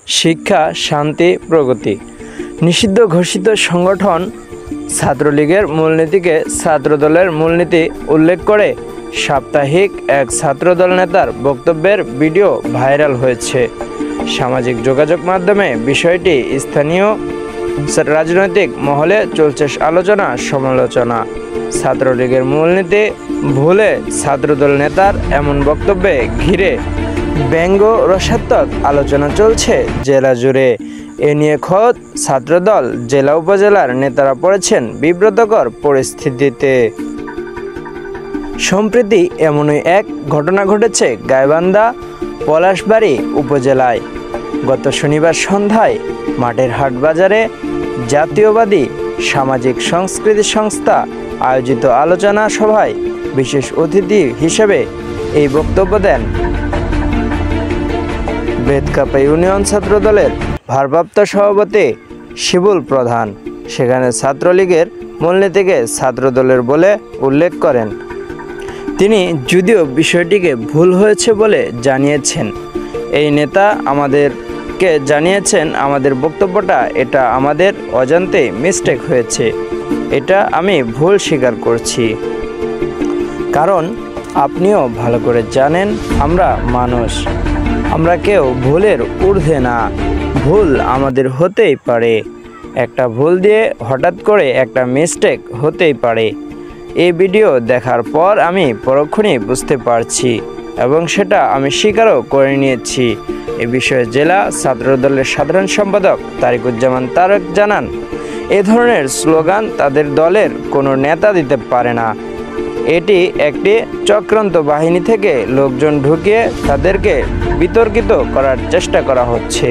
শিক্ষা, শান্তি, প্রগতি। নিষিদ্ধ ঘোষিত সংগঠন ছাত্রলীগের মূলনীতিকে ছাত্রদলের মূলনীতি উল্লেখ করে সাপ্তাহিক এক ছাত্রদল নেতার বক্তব্যের ভিডিও ভাইরাল হয়েছে। সামাজিক যোগাযোগ মাধ্যমে বিষয়টি স্থানীয় রাজনৈতিক মহলে চলছে আলোচনা সমালোচনা। ছাত্রলীগের মূলনীতি ভুলে ছাত্রদল নেতার এমন বক্তব্যে ঘিরে ব্যঙ্গ রসাত্মক আলোচনা চলছে জেলা জুড়ে। এ নিয়ে খোদ ছাত্রদল, জেলা উপজেলার নেতারা পড়েছেন বিব্রতকর পরিস্থিতিতে। সম্প্রতি এমনই এক ঘটনা ঘটেছে গাইবান্ধা পলাশবাড়ী উপজেলায়। গত শনিবার সন্ধ্যায় মাঠের হাট বাজারে জাতীয়বাদী সামাজিক সংস্কৃতি সংস্থা আয়োজিত আলোচনা সভায় বিশেষ অতিথি হিসেবে এই বক্তব্য দেন বেতকাপা ইউনিয়ন ছাত্রদলের ভারপ্রাপ্ত সভাপতি শিবুল প্রধান। সেখানে ছাত্রলীগের মূলনীতিকে ছাত্রদলের বলে উল্লেখ করেন তিনি, যদিও বিষয়টিকে ভুল হয়েছে বলে জানিয়েছেন। এই নেতা আমাদেরকে জানিয়েছেন, আমাদের বক্তব্যটা এটা আমাদের অজান্তে মিস্টেক হয়েছে, এটা আমি ভুল স্বীকার করছি। কারণ আপনিও ভালো করে জানেন আমরা মানুষ, আমরা কেউ ভুলের ঊর্ধ্বে না। ভুল আমাদের হতেই পারে, একটা ভুল দিয়ে হঠাৎ করে একটা মিস্টেক হতেই পারে। এই ভিডিও দেখার পর আমি পরক্ষণেই বুঝতে পারছি এবং সেটা আমি স্বীকারও করে নিয়েছি। এ বিষয়ে জেলা ছাত্রদলের সাধারণ সম্পাদক তারিকুজ্জামান তারেক জানান, এ ধরনের স্লোগান তাদের দলের কোনো নেতা দিতে পারে না। এটি একটি চক্রান্ত বাহিনী থেকে লোকজন ঢুকিয়ে তাদেরকে বিতর্কিত করার চেষ্টা করা হচ্ছে।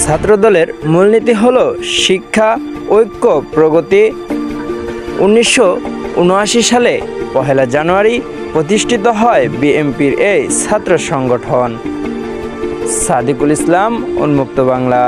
ছাত্রদলের মূলনীতি হলো শিক্ষা, ঐক্য, প্রগতি। 1979 সালে 1 জানুয়ারি প্রতিষ্ঠিত হয় বিএনপির এই ছাত্র সংগঠন। সাদিকুল ইসলাম, উন্মুক্ত বাংলা।